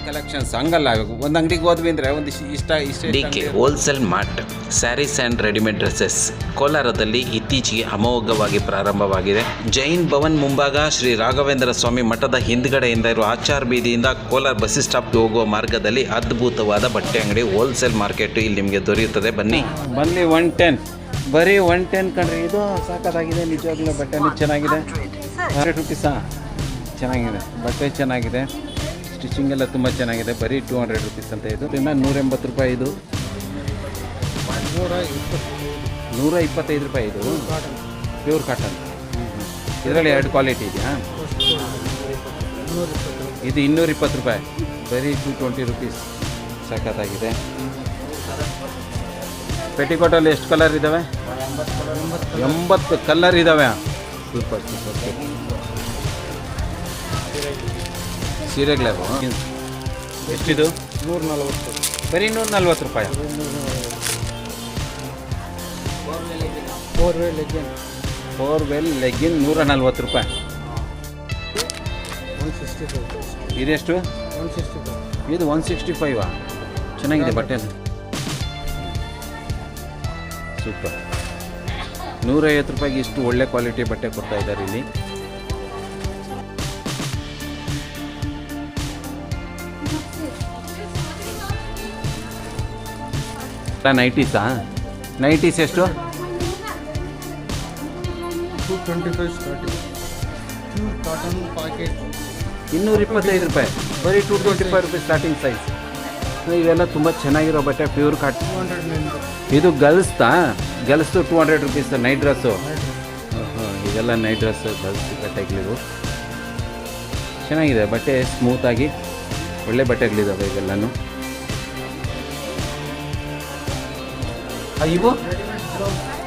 Collections ಹಂಗಲ್ಲ, ಒಂದು ಅಂಗಡಿಗೆ ಹೋದ್ವಿ ಅಂದರೆ ಒಂದು ಇಷ್ಟ DK wholesale mart sarees and readymade dresses ಕೋಲಾರದಲ್ಲಿ ಇತ್ತೀಚೆಗೆ ಅಮೋಘವಾಗಿ ಪ್ರಾರಂಭವಾಗಿದೆ. ಜೈನ್ ಭವನ್ ಮುಂಭಾಗ ಶ್ರೀ ರಾಘವೇಂದ್ರ ಸ್ವಾಮಿ ಮಠದ ಹಿಂದ್ಗಡೆಯಿಂದ ಇರುವ ಆಚಾರ್ ಬೀದಿಯಿಂದ ಕೋಲಾರ ಬಸ್ ಸ್ಟಾಪ್ಗೆ ಹೋಗುವ ಮಾರ್ಗದಲ್ಲಿ ಅದ್ಭುತವಾದ ಬಟ್ಟೆ ಅಂಗಡಿ ಹೋಲ್ಸೇಲ್ ಮಾರ್ಕೆಟ್ ಇಲ್ಲಿ ನಿಮಗೆ ದೊರೆಯುತ್ತದೆ. ಬನ್ನಿ 110 ಬರೀ 110 ಕಣ್ರಿ. ಇದು ಸಾಕಾಗಿದೆ ನಿಜವಾಗ್ಲೂ. ಬಟ್ಟೆನೂ ಚೆನ್ನಾಗಿದೆ. 100 ರುಪೀಸಾ? ಚೆನ್ನಾಗಿದೆ ಬಟ್ಟೆ, ಚೆನ್ನಾಗಿದೆ. ಸ್ಟಿಚಿಂಗ್ ಎಲ್ಲ ತುಂಬ ಚೆನ್ನಾಗಿದೆ. ಬರೀ 200 ರುಪೀಸ್ ಅಂತ. ಇದು ಇನ್ನು 180 ರೂಪಾಯಿ. ಇದು 125 ರೂಪಾಯಿ. ಇದು ಪ್ಯೂರ್ ಕಾಟನ್. ಇದರಲ್ಲಿ 2 ಕ್ವಾಲಿಟಿ ಇದೆಯಾ? ಇದು 220 ರೂಪಾಯಿ. ಬರೀ 220 ರುಪೀಸ್. ಸಖತ್ತಾಗಿದೆ. ಪೆಟಿಕೋಟಲ್ಲಿ ಎಷ್ಟು ಕಲರ್ ಇದ್ದಾವೆ? 80 ಕಲರ್ ಇದ್ದಾವೆ. Super super super. ಸೀರೆಗಳವು ಎಷ್ಟಿದು? 140. ಬರೀ 140 ರೂಪಾಯಿ. 4 ಲೆಗ್ಗಿನ್ 140 ರೂಪಾಯಿ. 165. ಇದೆಷ್ಟು? 165. ಇದು 165. ಚೆನ್ನಾಗಿದೆ ಬಟ್ಟೆ. ಸೂಪರ್. 150 ರೂಪಾಯಿಗೆ ಇಷ್ಟು ಒಳ್ಳೆ ಕ್ವಾಲಿಟಿ ಬಟ್ಟೆ ಕೊಡ್ತಾ ಇದ್ದಾರೆ ಇಲ್ಲಿ. ನೈಟೀಸಾ? ನೈಟೀಸ್ ಎಷ್ಟು? 225 ಸ್ಟಾರ್ಟಿಂಗ್. ಪ್ಯೂರ್ ಕಾಟನ್ ಪ್ಯಾಕೆಟ್ 225 ರೂಪಾಯಿ. ಬರೀ 225 ರೂಪಾಯಿ ಸ್ಟಾರ್ಟಿಂಗ್ ಸೈಜ್. ಇವೆಲ್ಲ ತುಂಬ ಚೆನ್ನಾಗಿರೋ ಬಟ್ಟೆ, ಪ್ಯೂರ್ ಕಾಟನ್. 290. ಇದು ಗರ್ಲ್ಸ್ತಾ? ಗರ್ಲ್ಸ್ದು 200 ರುಪೀಸ್ ನೈಟ್ ಡ್ರೆಸ್ಸು. ಇದೆಲ್ಲ ನೈಟ್ ಡ್ರೆಸ್ಸು ಗರ್ಲ್ಸ್ ಬಟ್ಟೆಗಳಿವು. ಚೆನ್ನಾಗಿದೆ ಬಟ್ಟೆ, ಸ್ಮೂತಾಗಿ ಒಳ್ಳೆ ಬಟ್ಟೆಗಳಿದ್ದಾವೆ ಇವೆಲ್ಲನೂ.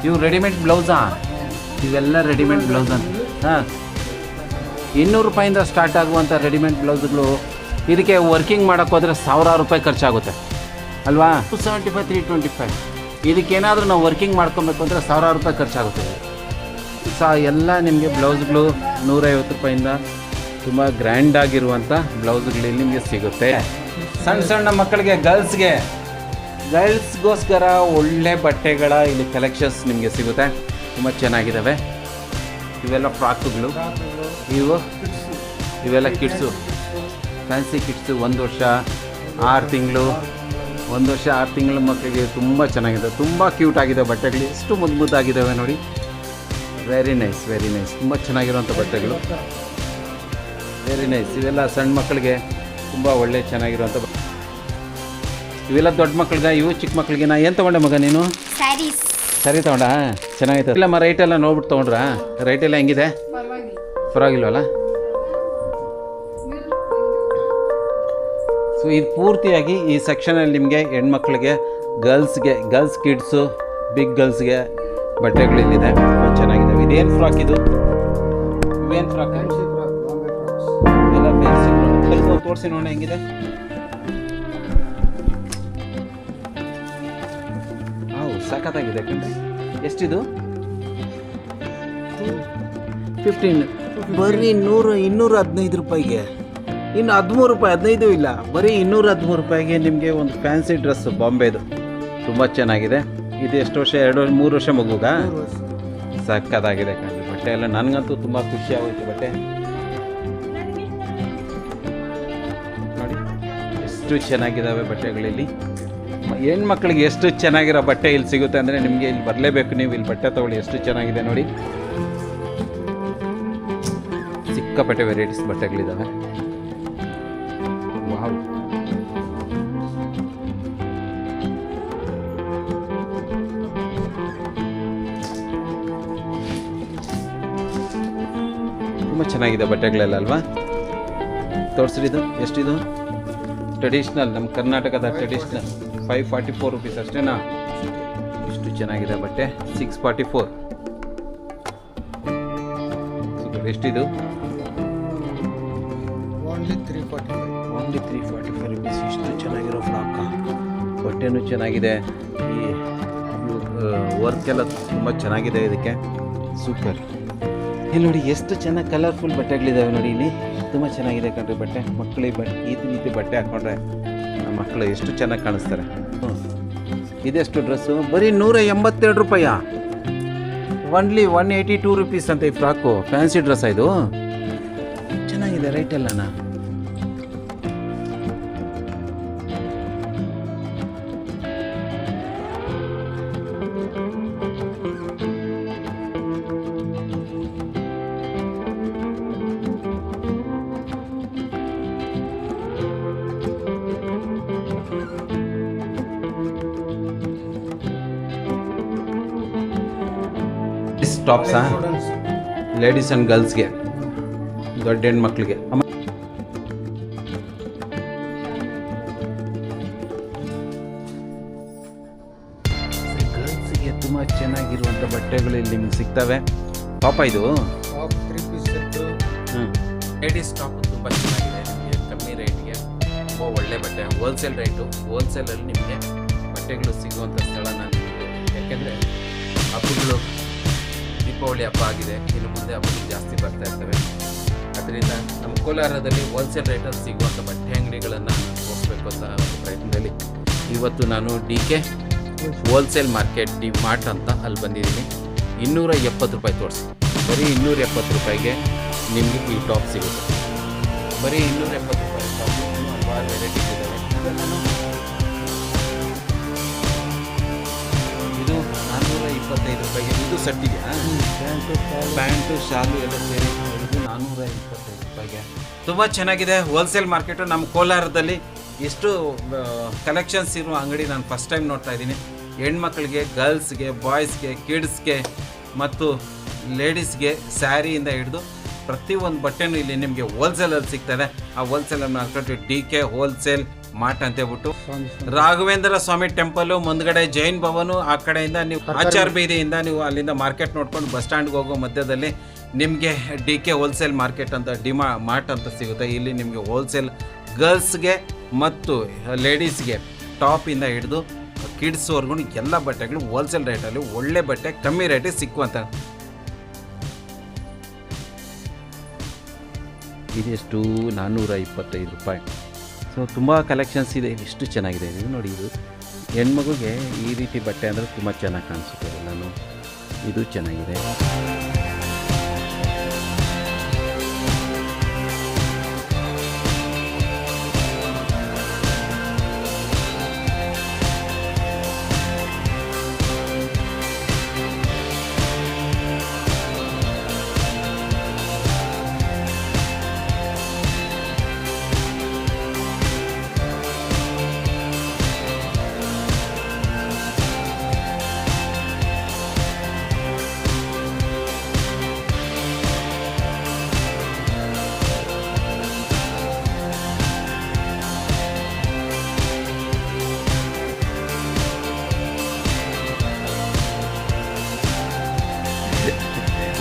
ಇವು ರೆಡಿಮೇಡ್ ಬ್ಲೌಸಾ? ಇವೆಲ್ಲ ರೆಡಿಮೇಡ್ ಬ್ಲೌಸ್ ಅಂತ. ಹಾಂ, 200 ರೂಪಾಯಿಂದ ಸ್ಟಾರ್ಟ್ ಆಗುವಂಥ ರೆಡಿಮೇಡ್ ಬ್ಲೌಸ್ಗಳು. ಇದಕ್ಕೆ ವರ್ಕಿಂಗ್ ಮಾಡೋಕ್ಕೆ ಹೋದರೆ 1000 ರೂಪಾಯಿ ಖರ್ಚಾಗುತ್ತೆ ಅಲ್ವಾ? 275, 325. ಇದಕ್ಕೇನಾದರೂ ನಾವು ವರ್ಕಿಂಗ್ ಮಾಡ್ಕೊಬೇಕು ಅಂದರೆ 1000 ರೂಪಾಯಿ ಖರ್ಚಾಗುತ್ತೆ. ಎಲ್ಲ ನಿಮಗೆ ಬ್ಲೌಸ್ಗಳು 150 ರೂಪಾಯಿಂದ ತುಂಬ ಗ್ರ್ಯಾಂಡಾಗಿರುವಂಥ ಬ್ಲೌಸ್ಗಳು ನಿಮಗೆ ಸಿಗುತ್ತೆ. ಸಣ್ಣ ಸಣ್ಣ ಮಕ್ಕಳಿಗೆ, ಗರ್ಲ್ಸ್ಗೋಸ್ಕರ ಒಳ್ಳೆ ಬಟ್ಟೆಗಳ ಇಲ್ಲಿ ಕಲೆಕ್ಷನ್ಸ್ ನಿಮಗೆ ಸಿಗುತ್ತೆ. ತುಂಬ ಚೆನ್ನಾಗಿದ್ದಾವೆ. ಇವೆಲ್ಲ ಫ್ರಾಕ್ಗಳು, ಇವೆಲ್ಲ ಕಿಡ್ಸು, ಫ್ಯಾನ್ಸಿ ಕಿಡ್ಸು. 1 ವರ್ಷ 6 ತಿಂಗಳು, 1 ವರ್ಷ 6 ತಿಂಗಳ ಮಕ್ಕಳಿಗೆ ತುಂಬ ಚೆನ್ನಾಗಿದೆ. ತುಂಬ ಕ್ಯೂಟ್ ಆಗಿದೆ ಬಟ್ಟೆಗಳು. ಎಷ್ಟು ಮುದ್ದಾಗಿದ್ದಾವೆ ನೋಡಿ. Very nice, very nice. ತುಂಬ ಚೆನ್ನಾಗಿರೋಂಥ ಬಟ್ಟೆಗಳು. Very nice. ಇವೆಲ್ಲ ಸಣ್ಣ ಮಕ್ಕಳಿಗೆ ತುಂಬ ಒಳ್ಳೆ ಚೆನ್ನಾಗಿರೋಂಥ. ಇವೆಲ್ಲ ದೊಡ್ಡ ಮಕ್ಕಳಿಗೆ, ಇವು ಚಿಕ್ಕ ಮಕ್ಕಳಿಗೆ. ನಾ ಏನು ತೊಗೊಂಡೆ ಮಗ ನೀನು? ಸರಿ ತೊಗೊಂಡ? ಚೆನ್ನಾಗೈತೆ. ಇಲ್ಲಮ್ಮ ರೈಟೆಲ್ಲ ನೋಡ್ಬಿಟ್ಟು ತೊಗೊಂಡ್ರಾ? ರೈಟೆಲ್ಲ ಹೆಂಗಿದೆ? ಪರವಾಗಿಲ್ವಲ್ಲ? ಸೊ ಇದು ಪೂರ್ತಿಯಾಗಿ ಈ ಸೆಕ್ಷನಲ್ಲಿ ನಿಮಗೆ ಹೆಣ್ಮಕ್ಳಿಗೆ, ಗರ್ಲ್ಸ್ ಕಿಡ್ಸು, ಬಿಗ್ ಗರ್ಲ್ಸ್ಗೆ ಬಟ್ಟೆಗಳು ಇಲ್ಲಿದೆ. ತುಂಬ ಚೆನ್ನಾಗಿದೆ. ಇದೇನು ಫ್ರಾಕ್ ಇದು? ಇವೇನು ಫ್ರಾಕ್? ಎಲ್ಲ ಫ್ಯಾನ್ಸಿ. ತೋರಿಸಿ ನೋಡೋಣ ಹೆಂಗಿದೆ. ಸಖತ್ತಾಗಿದೆ ಕಣ್ರಿ. ಎಷ್ಟಿದು? 15. ಬರೀ 215 ರೂಪಾಯಿಗೆ. ಇನ್ನು 13 ರೂಪಾಯಿ, 15 ಇಲ್ಲ, ಬರೀ 213 ರೂಪಾಯಿಗೆ ನಿಮಗೆ ಒಂದು ಫ್ಯಾನ್ಸಿ ಡ್ರೆಸ್ ಬಾಂಬೆದು. ತುಂಬ ಚೆನ್ನಾಗಿದೆ. ಇದು ಎಷ್ಟು ವರ್ಷ? 2-3 ವರ್ಷ ಮಗುಗ? ಸಖತ್ತಾಗಿದೆ ಕಣ್ರಿ ಬಟ್ಟೆ ಎಲ್ಲ. ನನಗಂತೂ ತುಂಬ ಖುಷಿ ಆಗೋಯ್ತು ಬಟ್ಟೆ ನೋಡಿ. ಎಷ್ಟು ಚೆನ್ನಾಗಿದ್ದಾವೆ ಬಟ್ಟೆಗಳಲ್ಲಿ. ಹೆಣ್ಮಕ್ಳಿಗೆ ಎಷ್ಟು ಚೆನ್ನಾಗಿರೋ ಬಟ್ಟೆ ಇಲ್ಲಿ ಸಿಗುತ್ತೆ ಅಂದರೆ ನಿಮಗೆ ಇಲ್ಲಿ ಬರಲೇಬೇಕು. ನೀವು ಇಲ್ಲಿ ಬಟ್ಟೆ ತೊಗೊಳ್ಳಿ. ಎಷ್ಟು ಚೆನ್ನಾಗಿದೆ ನೋಡಿ. ಸಿಕ್ಕಾಪಟ್ಟೆ ವೆರೈಟೀಸ್ ಬಟ್ಟೆಗಳಿದ್ದಾವೆ. ವಾವ್. ತುಂಬ ಚೆನ್ನಾಗಿದೆ ಬಟ್ಟೆಗಳೆಲ್ಲ ಅಲ್ವಾ? ತೋರಿಸ್ರಿ. ಇದು ಎಷ್ಟಿದು? ಟ್ರೆಡಿಷ್ನಲ್, ನಮ್ಮ ಕರ್ನಾಟಕದ ಟ್ರೆಡಿಷ್ನಲ್. 544 ರುಪೀಸ್ ಅಷ್ಟೇನಾ? ಇಷ್ಟು ಚೆನ್ನಾಗಿದೆ ಬಟ್ಟೆ. 644. ಸೂಪರ್. ಎಷ್ಟಿದು? Only 345 rupees. ಇಷ್ಟು ಚೆನ್ನಾಗಿರೋ ಫ್ರಾಕ. ಬಟ್ಟೆನೂ ಚೆನ್ನಾಗಿದೆ. ಈ ವರ್ಕ್ ಎಲ್ಲ ತುಂಬ ಚೆನ್ನಾಗಿದೆ ಇದಕ್ಕೆ. ಸೂಪರ್. ಇಲ್ಲಿ ನೋಡಿ ಎಷ್ಟು ಚೆನ್ನಾಗಿ ಕಲರ್ಫುಲ್ ಬಟ್ಟೆಗಳಿದ್ದಾವೆ ನೋಡಿ. ಇಲ್ಲಿ ತುಂಬ ಚೆನ್ನಾಗಿದೆ ಕಣ್ರಿ ಬಟ್ಟೆ. ಮಕ್ಕಳಿಗೆ ಈ ರೀತಿ ಬಟ್ಟೆ ಹಾಕ್ಕೊಂಡ್ರೆ ನಮ್ಮ ಮಕ್ಕಳು ಎಷ್ಟು ಚೆನ್ನಾಗಿ ಕಾಣಿಸ್ತಾರೆ. ಇದೆಷ್ಟು ಡ್ರೆಸ್ಸು? ಬರೀ 182 ರೂಪಾಯಾ? ಒನ್ಲಿ 182 ರುಪೀಸ್ ಅಂತ ಈ ಫ್ರಾಕು. ಫ್ಯಾನ್ಸಿ ಡ್ರೆಸ್ ಇದು ಚೆನ್ನಾಗಿದೆ ರೈಟ್ ಎಲ್ಲನ. ಟಾಪ್ಸಾ? ಲೇಡೀಸ್ ಆ್ಯಂಡ್ ಗರ್ಲ್ಸ್ಗೆ, ದೊಡ್ಡ ಹೆಣ್ಮಕ್ಳಿಗೆ. ಗರ್ಲ್ಸ್ಗೆ ತುಂಬ ಚೆನ್ನಾಗಿರುವಂಥ ಬಟ್ಟೆಗಳು ಇಲ್ಲಿ ನಿಮ್ಗೆ ಸಿಗ್ತವೆ. ಟಾಪ ಇದು top 3 piece set. Ladies top ತುಂಬ ಚೆನ್ನಾಗಿದೆ. ನಿಮಗೆ ಕಮ್ಮಿ ರೇಟ್ಗೆ ತುಂಬ ಒಳ್ಳೆ ಬಟ್ಟೆ, ಹೋಲ್ಸೇಲ್ ರೇಟು. ಹೋಲ್ಸೇಲಲ್ಲಿ ನಿಮಗೆ ಬಟ್ಟೆಗಳು ಸಿಗುವಂಥ ಸ್ಥಳ ನಾನು. ಯಾಕೆಂದರೆ ಹಬ್ಬಗಳು, ದೀಪಾವಳಿ ಹಬ್ಬ ಆಗಿದೆ, ಇನ್ನು ಮುಂದೆ ಹಬ್ಬಗಳು ಜಾಸ್ತಿ ಬರ್ತಾ ಇರ್ತವೆ. ಅದರಿಂದ ನಮ್ಮ ಕೋಲಾರದಲ್ಲಿ ಹೋಲ್ಸೇಲ್ ರೇಟಲ್ಲಿ ಸಿಗುವಂಥ ಬಟ್ಟೆ ಅಂಗಡಿಗಳನ್ನು ಹೋಗಬೇಕು ಅಂತ ಒಂದು ಪ್ರಯತ್ನದಲ್ಲಿ ಇವತ್ತು ನಾನು DK wholesale market D mart ಅಂತ ಅಲ್ಲಿ ಬಂದಿದ್ದೀನಿ. 270 ರೂಪಾಯಿ ತೋರಿಸಿ. ಬರೀ 270 ರೂಪಾಯಿಗೆ ನಿಮಗೆ ಈ ಟಾಪ್ ಸಿಗುತ್ತೆ. ಬರೀ 270 ರೂಪಾಯಿ ಟಾಪ್. ಹಲವಾರು ವೆರೈಟೀಸ್ ಇದ್ದಾವೆ. ಇದು 425 ರೂಪಾಯಿಗೆ. ಇದು ಸೆಟ್ ಇದೆಯಾ? ಪ್ಯಾಂಟು ಶಾಲು ಎಲ್ಲ ಸೇರಿ ಇದು 425 ರೂಪಾಯಿಗೆ. ತುಂಬ ಚೆನ್ನಾಗಿದೆ ಹೋಲ್ಸೇಲ್ ಮಾರ್ಕೆಟು. ನಮ್ಮ ಕೋಲಾರದಲ್ಲಿ ಎಷ್ಟು ಕಲೆಕ್ಷನ್ಸ್ ಇರುವ ಅಂಗಡಿ ನಾನು ಫಸ್ಟ್ ಟೈಮ್ ನೋಡ್ತಾ ಇದ್ದೀನಿ. ಹೆಣ್ಮಕ್ಳಿಗೆ, ಗರ್ಲ್ಸ್ಗೆ, ಬಾಯ್ಸ್ಗೆ, ಕಿಡ್ಸ್ಗೆ ಮತ್ತು ಲೇಡೀಸ್ಗೆ ಸ್ಯಾರಿಯಿಂದ ಹಿಡಿದು ಪ್ರತಿಯೊಂದು ಬಟ್ಟೆನೂ ಇಲ್ಲಿ ನಿಮಗೆ ಹೋಲ್ಸೇಲಲ್ಲಿ ಸಿಗ್ತದೆ. ಆ ಹೋಲ್ಸೇಲಲ್ಲಿ ಮಾರ್ಕೆಟ್ DK ಹೋಲ್ಸೇಲ್ ಮಾರ್ಟ್ ಅಂತ ಹೇಳ್ಬಿಟ್ಟು. ರಾಘವೇಂದ್ರ ಸ್ವಾಮಿ ಟೆಂಪಲು ಮುಂದ್ಗಡೆ ಜೈನ್ ಭವನು, ಆ ಕಡೆಯಿಂದ ನೀವು ಆಚಾರ್ ಬೀದಿಯಿಂದ ನೀವು ಅಲ್ಲಿಂದ ಮಾರ್ಕೆಟ್ ನೋಡ್ಕೊಂಡು ಬಸ್ ಸ್ಟ್ಯಾಂಡ್ಗೆ ಹೋಗೋ ಮಧ್ಯದಲ್ಲಿ ನಿಮಗೆ DK ಹೋಲ್ಸೇಲ್ ಮಾರ್ಕೆಟ್ ಅಂತ ಮಾರ್ಟ್ ಅಂತ ಸಿಗುತ್ತೆ. ಇಲ್ಲಿ ನಿಮಗೆ ಹೋಲ್ಸೇಲ್ ಗರ್ಲ್ಸ್ಗೆ ಮತ್ತು ಲೇಡೀಸ್ಗೆ ಟಾಪಿಂದ ಹಿಡಿದು ಕಿಡ್ಸ್ವರೆಗೂ ಎಲ್ಲ ಬಟ್ಟೆಗಳು ಹೋಲ್ಸೇಲ್ ರೇಟಲ್ಲಿ ಒಳ್ಳೆ ಬಟ್ಟೆ ಕಮ್ಮಿ ರೇಟಿಗೆ ಸಿಕ್ಕುವಂತ. ಇದೆಷ್ಟು? 425 ರೂಪಾಯಿ. ಸೊ ತುಂಬ ಕಲೆಕ್ಷನ್ಸ್ ಇದೆ. ಎಷ್ಟು ಚೆನ್ನಾಗಿದೆ ಇದು ನೋಡಿ. ಇದು ಹೆಣ್ಮಗುಗೆ ಈ ರೀತಿ ಬಟ್ಟೆ ಅಂದರೆ ತುಂಬ ಚೆನ್ನಾಗಿ ಕಾಣಿಸುತ್ತೆ. ನಾನು ಇದು ಚೆನ್ನಾಗಿದೆ.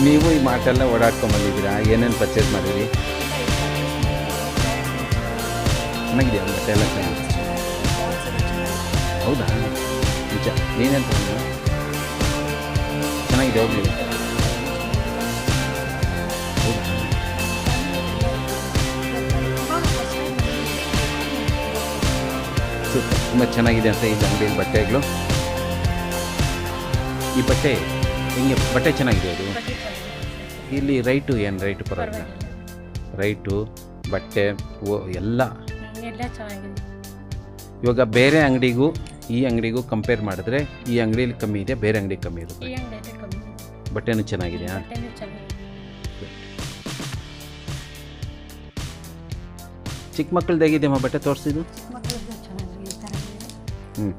ನೀವು ಈ ಮಾರ್ಟೆಲ್ಲ ಓಡಾಡ್ಕೊಂಬಂದಿದ್ದೀರಾ? ಏನೇನು ಪರ್ಚೇಸ್ ಮಾಡಿರಿ? ಚೆನ್ನಾಗಿದೆಯಾ ಬಟ್ಟೆ ಎಲ್ಲ? ಹೌದಾ? ನಿಜ? ನೀನೇನು ಚೆನ್ನಾಗಿದೆ ಹೋಗ್ಲಿ. ಹೌದಾ? ಸೂಪರ್. ತುಂಬ ಚೆನ್ನಾಗಿದೆ ಅಂತ ಈ ಅಂಗಡಿಯಲ್ಲಿ ಬಟ್ಟೆಗಳು. ಈ ಬಟ್ಟೆ ಹಿಂಗೆ ಬಟ್ಟೆ ಚೆನ್ನಾಗಿದೆ. ಅದು ಇಲ್ಲಿ ರೈಟು ಏನು ರೈಟು ಪರವಾಗಿಲ್ಲ. ರೈಟು ಬಟ್ಟೆ ಎಲ್ಲ ಚೆನ್ನಾಗಿದೆ. ಇವಾಗ ಬೇರೆ ಅಂಗಡಿಗೂ ಈ ಅಂಗಡಿಗೂ ಕಂಪೇರ್ ಮಾಡಿದ್ರೆ ಈ ಅಂಗಡಿಯಲ್ಲಿ ಕಮ್ಮಿ ಇದೆ, ಬೇರೆ ಅಂಗಡಿ ಕಮ್ಮಿ ಇರುತ್ತೆ. ಬಟ್ಟೆನೂ ಚೆನ್ನಾಗಿದೆಯಾ? ಚಿಕ್ಕ ಮಕ್ಕಳದ್ದು ಹೇಗಿದೆಯಮ್ಮ ಬಟ್ಟೆ ತೋರಿಸಿದ್ದು? ಹ್ಞೂ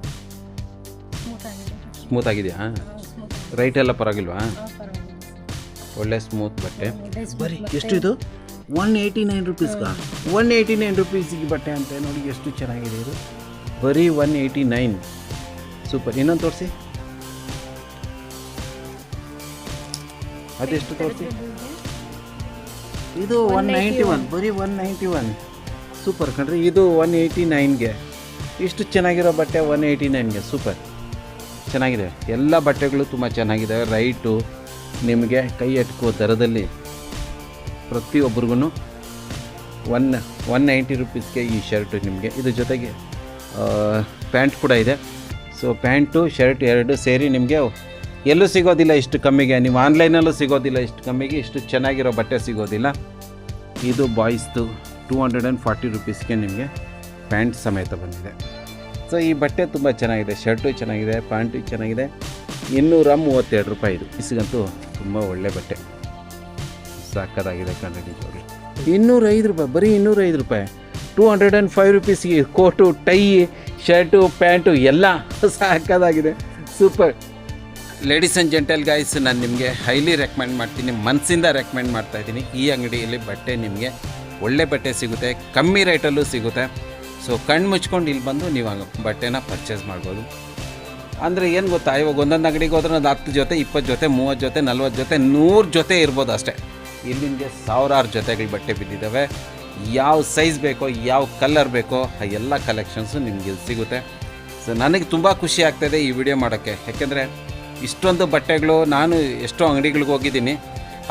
ಸ್ಮೂತ್ ಆಗಿದೆಯಾ? ರೈಟ್ ಎಲ್ಲ ಪರವಾಗಿಲ್ವಾ? ಒಳ್ಳೆ ಸ್ಮೂತ್ ಬಟ್ಟೆ. ಬರೀ ಎಷ್ಟು ಇದು? 189 ರುಪೀಸ್ಗಾ? 189 ರುಪೀಸಿಗೆ ಬಟ್ಟೆ ಅಂತ ನೋಡಿ. ಎಷ್ಟು ಚೆನ್ನಾಗಿದೆ ಇದು. ಬರೀ 189. ಸೂಪರ್. ಇನ್ನೊಂದು ತೋರಿಸಿ. ಅದೆಷ್ಟು ತೋರಿಸಿ? ಇದು 191. ಬರೀ 191. ಸೂಪರ್ ಕಣ್ರಿ. ಇದು 189ಗೆ. ಇಷ್ಟು ಚೆನ್ನಾಗಿರೋ ಬಟ್ಟೆ 189ಗೆ. ಸೂಪರ್ ಚೆನ್ನಾಗಿದೆ. ಎಲ್ಲ ಬಟ್ಟೆಗಳು ತುಂಬ ಚೆನ್ನಾಗಿದೆ. ರೈಟು ನಿಮಗೆ ಕೈ ಎಟ್ಕೋ ದರದಲ್ಲಿ ಪ್ರತಿಯೊಬ್ಬರಿಗೂ 190 ರುಪೀಸ್ಗೆ ಈ ಶರ್ಟು ನಿಮಗೆ. ಇದ್ರ ಜೊತೆಗೆ ಪ್ಯಾಂಟ್ ಕೂಡ ಇದೆ. ಸೊ ಪ್ಯಾಂಟು ಶರ್ಟ್ ಎರಡು ಸೇರಿ ನಿಮಗೆ ಎಲ್ಲೂ ಸಿಗೋದಿಲ್ಲ ಇಷ್ಟು ಕಮ್ಮಿಗೆ. ನೀವು ಆನ್ಲೈನಲ್ಲೂ ಸಿಗೋದಿಲ್ಲ ಇಷ್ಟು ಕಮ್ಮಿಗೆ, ಇಷ್ಟು ಚೆನ್ನಾಗಿರೋ ಬಟ್ಟೆ ಸಿಗೋದಿಲ್ಲ. ಇದು ಬಾಯ್ಸ್ದು 240 ರುಪೀಸ್ಗೆ ನಿಮಗೆ ಪ್ಯಾಂಟ್ ಸಮೇತ ಬಂದಿದೆ. ಸೊ ಈ ಬಟ್ಟೆ ತುಂಬ ಚೆನ್ನಾಗಿದೆ, ಶರ್ಟು ಚೆನ್ನಾಗಿದೆ, ಪ್ಯಾಂಟು ಚೆನ್ನಾಗಿದೆ. 232 ರೂಪಾಯಿ ಇದು. ಇಸಿಗಂತೂ ತುಂಬ ಒಳ್ಳೆ ಬಟ್ಟೆ, ಸಾಕದಾಗಿದೆ ಕಣ್ರಿ ನಿಜವಾಗ್ಲೂ. 205 ರೂಪಾಯಿ, ಬರೀ 205 ರೂಪಾಯಿ. 205 ರುಪೀಸ್ಗೆ ಕೋಟು, ಟೈ, ಶರ್ಟು, ಪ್ಯಾಂಟು ಎಲ್ಲ ಸಾಕದಾಗಿದೆ. Super. Ladies and gentle guys, ನಾನು ನಿಮಗೆ ಹೈಲಿ ರೆಕಮೆಂಡ್ ಮಾಡ್ತೀನಿ, ಮನಸ್ಸಿಂದ ರೆಕಮೆಂಡ್ ಮಾಡ್ತಾಯಿದ್ದೀನಿ. ಈ ಅಂಗಡಿಯಲ್ಲಿ ಬಟ್ಟೆ ನಿಮಗೆ ಒಳ್ಳೆ ಬಟ್ಟೆ ಸಿಗುತ್ತೆ, ಕಮ್ಮಿ ರೇಟಲ್ಲೂ ಸಿಗುತ್ತೆ. ಸೊ ಕಣ್ಣು ಮುಚ್ಕೊಂಡು ಇಲ್ಲಿ ಬಂದು ನೀವು ಬಟ್ಟೆನ ಪರ್ಚೇಸ್ ಮಾಡ್ಬೋದು. ಅಂದರೆ ಏನು ಗೊತ್ತಾ, ಇವಾಗ ಒಂದೊಂದು ಅಂಗಡಿಗೆ ಹೋದ್ರೆ ಒಂದು 10 ಜೊತೆ, 20 ಜೊತೆ, 30 ಜೊತೆ, 40 ಜೊತೆ, 100 ಜೊತೆ ಇರ್ಬೋದು ಅಷ್ಟೇ. ಇಲ್ಲಿ ನಿಮಗೆ ಸಾವಿರಾರು ಜೊತೆಗಳು ಬಟ್ಟೆ ಬಿದ್ದಿದ್ದಾವೆ. ಯಾವ ಸೈಜ್ ಬೇಕೋ, ಯಾವ ಕಲರ್ ಬೇಕೋ ಆ ಎಲ್ಲ ಕಲೆಕ್ಷನ್ಸು ನಿಮ್ಗೆ ಇಲ್ಲಿ ಸಿಗುತ್ತೆ. ಸೊ ನನಗೆ ತುಂಬ ಖುಷಿ ಆಗ್ತಾಯಿದೆ ಈ ವಿಡಿಯೋ ಮಾಡೋಕ್ಕೆ. ಯಾಕೆಂದರೆ ಇಷ್ಟೊಂದು ಬಟ್ಟೆಗಳು, ನಾನು ಎಷ್ಟೋ ಅಂಗಡಿಗಳಿಗೆ ಹೋಗಿದ್ದೀನಿ,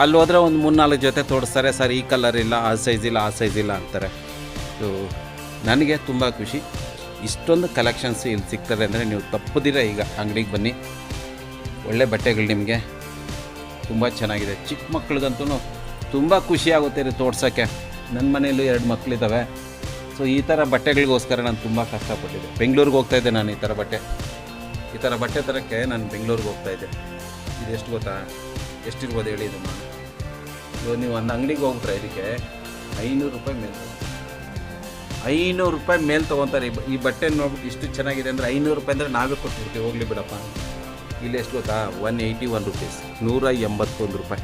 ಅಲ್ಲಿ ಹೋದರೆ ಒಂದು 3-4 ಜೊತೆ ತೋರಿಸ್ತಾರೆ, ಸರ್ ಈ ಕಲರ್ ಇಲ್ಲ, ಆ ಸೈಜ್ ಇಲ್ಲ, ಆ ಸೈಜ್ ಇಲ್ಲ ಅಂತಾರೆ. ಸೊ ನನಗೆ ತುಂಬ ಖುಷಿ, ಇಷ್ಟೊಂದು ಕಲೆಕ್ಷನ್ಸ್ ಇಲ್ಲಿ ಸಿಗ್ತದೆ ಅಂದರೆ ನೀವು ತಪ್ಪದಿರ ಈಗ ಅಂಗಡಿಗೆ ಬನ್ನಿ. ಒಳ್ಳೆ ಬಟ್ಟೆಗಳು ನಿಮಗೆ ತುಂಬ ಚೆನ್ನಾಗಿದೆ. ಚಿಕ್ಕ ಮಕ್ಳಿಗಂತೂ ತುಂಬ ಖುಷಿ ಆಗುತ್ತೆ ರೀ ತೋರ್ಸೋಕ್ಕೆ. ನನ್ನ ಮನೆಯಲ್ಲೂ 2 ಮಕ್ಕಳಿದ್ದಾವೆ. ಸೊ ಈ ಥರ ಬಟ್ಟೆಗಳಿಗೋಸ್ಕರ ನಾನು ತುಂಬ ಕಷ್ಟಪಟ್ಟಿದ್ದೆ. ಬೆಂಗಳೂರಿಗೆ ಹೋಗ್ತಾಯಿದ್ದೆ ನಾನು ಈ ಥರ ಬಟ್ಟೆ ತರೋಕ್ಕೆ ನಾನು ಬೆಂಗಳೂರಿಗೆ ಹೋಗ್ತಾಯಿದ್ದೆ. ಇದು ಎಷ್ಟು ಗೊತ್ತಾ, ಎಷ್ಟಿರ್ಬೋದು ಹೇಳಿ ಇದು ನಾನು. ಇವಾಗ ನೀವು ಒಂದು ಅಂಗಡಿಗೆ ಹೋಗ್ಬಿಟ್ರೆ ಇದಕ್ಕೆ 500 ರೂಪಾಯಿ ಮೇಲೆ 500 ರೂಪಾಯಿ ಮೇಲೆ ತೊಗೊತಾರೆ. ಈ ಬಟ್ಟೆ ನೋಡ್ಬಿಟ್ಟು ಇಷ್ಟು ಚೆನ್ನಾಗಿದೆ ಅಂದರೆ 500 ರೂಪಾಯಿ ಅಂದರೆ ನಾವೇ ಕೊಟ್ಬಿಡ್ತೀವಿ, ಹೋಗಲಿ ಬಿಡಪ್ಪ. ಇಲ್ಲಿ ಎಷ್ಟು ಗೊತ್ತಾ, 181 ರುಪೀಸ್, 181 ರೂಪಾಯಿ.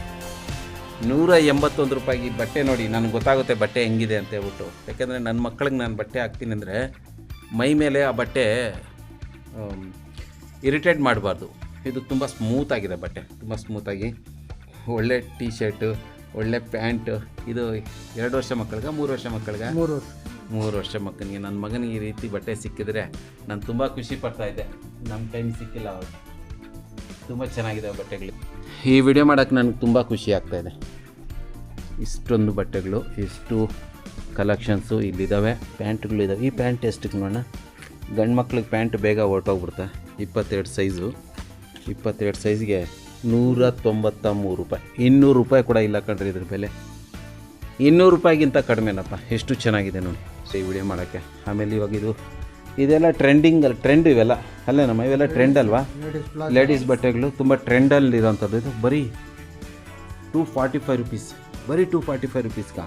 181 ರೂಪಾಯಿಗೆ ಈ ಬಟ್ಟೆ ನೋಡಿ, ನನಗೆ ಗೊತ್ತಾಗುತ್ತೆ ಬಟ್ಟೆ ಹೆಂಗಿದೆ ಅಂತ ಹೇಳ್ಬಿಟ್ಟು. ಯಾಕೆಂದರೆ ನನ್ನ ಮಕ್ಕಳಿಗೆ ನಾನು ಬಟ್ಟೆ ಹಾಕ್ತೀನಿ ಅಂದರೆ ಮೈ ಮೇಲೆ ಆ ಬಟ್ಟೆ ಇರಿಟೇಟ್ ಮಾಡಬಾರ್ದು. ಇದು ತುಂಬ ಸ್ಮೂತಾಗಿದೆ ಬಟ್ಟೆ, ತುಂಬ ಸ್ಮೂತಾಗಿ. ಒಳ್ಳೆ ಟೀ ಶರ್ಟು, ಒಳ್ಳೆ ಪ್ಯಾಂಟು. ಇದು 2 ವರ್ಷ ಮಕ್ಕಳಿಗೆ, 3 ವರ್ಷ ಮಕ್ಕಳಿಗೆ, 3 ವರ್ಷ ಮಕ್ಕನಿಗೆ. ನನ್ನ ಮಗನಿಗೆ ಈ ರೀತಿ ಬಟ್ಟೆ ಸಿಕ್ಕಿದ್ರೆ ನಾನು ತುಂಬ ಖುಷಿ ಪಡ್ತಾಯಿದ್ದೆ. ನಮ್ಮ ಟೈಮ್ ಸಿಕ್ಕಿಲ್ಲ ಅವಾಗ. ತುಂಬ ಚೆನ್ನಾಗಿದೆ ಬಟ್ಟೆಗಳು. ಈ ವಿಡಿಯೋ ಮಾಡೋಕ್ಕೆ ನನಗೆ ತುಂಬ ಖುಷಿ ಆಗ್ತಾಯಿದೆ. ಇಷ್ಟೊಂದು ಬಟ್ಟೆಗಳು, ಇಷ್ಟು ಕಲೆಕ್ಷನ್ಸು ಇಲ್ಲಿದ್ದಾವೆ. ಪ್ಯಾಂಟ್ಗಳಿದ್ದಾವೆ. ಈ ಪ್ಯಾಂಟ್ ಎಷ್ಟಕ್ಕೆ ನೋಡೋಣ. ಗಂಡು ಮಕ್ಳಿಗೆ ಪ್ಯಾಂಟ್ ಬೇಗ ಹೊರಟೋಗ್ಬಿಡುತ್ತೆ. 22 ಸೈಜು, 22 ಸೈಜ್ಗೆ 193 ರೂಪಾಯಿ. 200 ರೂಪಾಯಿ ಕೂಡ ಇಲ್ಲ ಕಣ್ರಿ ಇದ್ರ ಬೆಲೆ. 200 ರೂಪಾಯಿಗಿಂತ ಕಡಿಮೆನಪ್ಪ. ಎಷ್ಟು ಚೆನ್ನಾಗಿದೆ ನೋಡಿ ಸೊ ಈ ವಿಡಿಯೋ ಮಾಡೋಕ್ಕೆ. ಆಮೇಲೆ ಇವಾಗ ಇದೆಲ್ಲ ಟ್ರೆಂಡ್ ಇವೆಲ್ಲ ಅಲ್ಲೇ ನಮ್ಮ ಇವೆಲ್ಲ ಟ್ರೆಂಡ್ ಅಲ್ವಾ, ಲೇಡೀಸ್ ಬಟ್ಟೆಗಳು ತುಂಬ ಟ್ರೆಂಡಲ್ಲಿ ಇರೋಂಥದ್ದು. ಇದು ಬರೀ 245 ರುಪೀಸ್, ಬರೀ 245 ರುಪೀಸ್ಗೆ.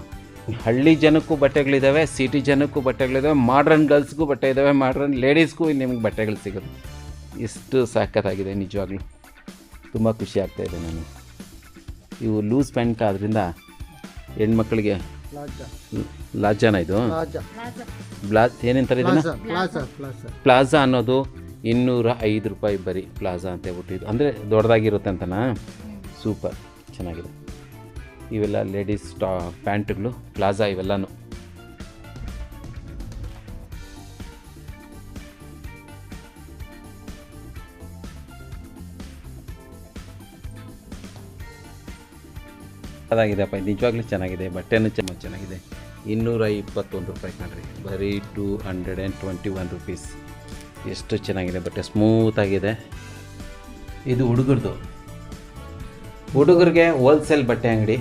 ಹಳ್ಳಿ ಜನಕ್ಕೂ ಬಟ್ಟೆಗಳಿದ್ದಾವೆ, ಸಿಟಿ ಜನಕ್ಕೂ ಬಟ್ಟೆಗಳಿದ್ದಾವೆ, ಮಾಡ್ರನ್ ಗರ್ಲ್ಸ್ಗೂ ಬಟ್ಟೆ ಇದ್ದಾವೆ, ಮಾಡ್ರನ್ ಲೇಡೀಸ್ಗೂ ನಿಮಗೆ ಬಟ್ಟೆಗಳು ಸಿಗುತ್ತೆ. ಎಷ್ಟು ಸಾಕತ್ತಾಗಿದೆ ನಿಜವಾಗ್ಲೂ. ತುಂಬ ಖುಷಿ ಆಗ್ತಾಯಿದೆ ನನಗೆ. ಇವು ಲೂಸ್ ಪ್ಯಾಂಟ್ ಆದ್ದರಿಂದ ಹೆಣ್ಮಕ್ಳಿಗೆ ಲಾಜಾನ ಇದು ಏನಂತಾರೆ ಇದನ್ನು, ಪ್ಲಾಜಾ ಅನ್ನೋದು 205 ರೂಪಾಯಿ ಬರೀ ಪ್ಲಾಜಾ ಅಂತ ಹೇಳ್ಬಿಟ್ಟು. ಇದು ಅಂದರೆ ದೊಡ್ಡದಾಗಿರುತ್ತೆ ಅಂತನಾ. ಸೂಪರ್ ಚೆನ್ನಾಗಿದೆ. ಇವೆಲ್ಲ ಲೇಡೀಸ್ ಪ್ಯಾಂಟ್ಗಳು, ಪ್ಲಾಜಾ ಇವೆಲ್ಲನೂ. ಅದಾಗಿದೆಪ್ಪ, ನಿಜವಾಗ್ಲೂ ಚೆನ್ನಾಗಿದೆ. ಬಟ್ಟೆನೂ ಚೆನ್ನಾಗಿದೆ. 221 ರೂಪಾಯಿ ಕಣ್ರಿ, ಬರೀ 221 ರುಪೀಸ್. ಎಷ್ಟು ಚೆನ್ನಾಗಿದೆ ಬಟ್ಟೆ, ಸ್ಮೂತಾಗಿದೆ. ಇದು ಹುಡುಗರಿಗೆ ಹೋಲ್ಸೇಲ್ ಬಟ್ಟೆ ಅಂಗಡಿ,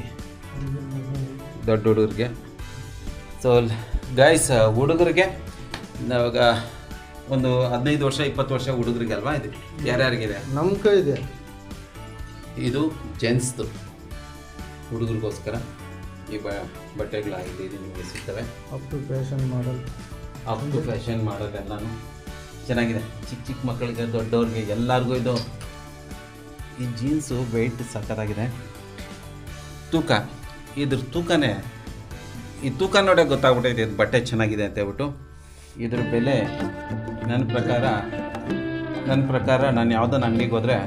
ದೊಡ್ಡ ಹುಡುಗರಿಗೆ. ಸೊ ಗೈಸ್, ಹುಡುಗರಿಗೆ ಇವಾಗ ಒಂದು 15 ವರ್ಷ 20 ವರ್ಷ ಹುಡುಗರಿಗೆ ಅಲ್ವಾ ಇದು? ಯಾರ್ಯಾರಿಗಿದೆ? ನಮ್ಮ ಕೈ ಇದೆ. ಇದು ಜೆಂಟ್ಸ್ದು, ಹುಡುಗರಿಗೋಸ್ಕರ ಈ ಬಟ್ಟೆಗಳಾಗಿದೆ. ಇದು ನಿಮಗೆ ಸಿಗ್ತವೆ. ಅಪ್ ಟು ಫ್ಯಾಷನ್ ಮಾಡಲ್ ಎಲ್ಲನೂ ಚೆನ್ನಾಗಿದೆ. ಚಿಕ್ಕ ಮಕ್ಕಳಿಗೆ, ದೊಡ್ಡವ್ರಿಗೆ, ಎಲ್ಲರಿಗೂ ಇದು. ಈ ಜೀನ್ಸು ವೆಯ್ಟ್ ಸಕ್ಕತ್ತಾಗಿದೆ. ತೂಕ, ಇದ್ರ ತೂಕನೇ, ಈ ತೂಕ ನೋಡೋಕೆ ಗೊತ್ತಾಗ್ಬಿಟ್ಟೈತೆ ಇದು ಬಟ್ಟೆ ಚೆನ್ನಾಗಿದೆ ಅಂತ ಹೇಳ್ಬಿಟ್ಟು. ಇದ್ರ ಬೆಲೆ ನನ್ನ ಪ್ರಕಾರ ನಾನು ಯಾವುದನ್ನ ಅಂಗಡಿಗೆ ಹೋದರೆ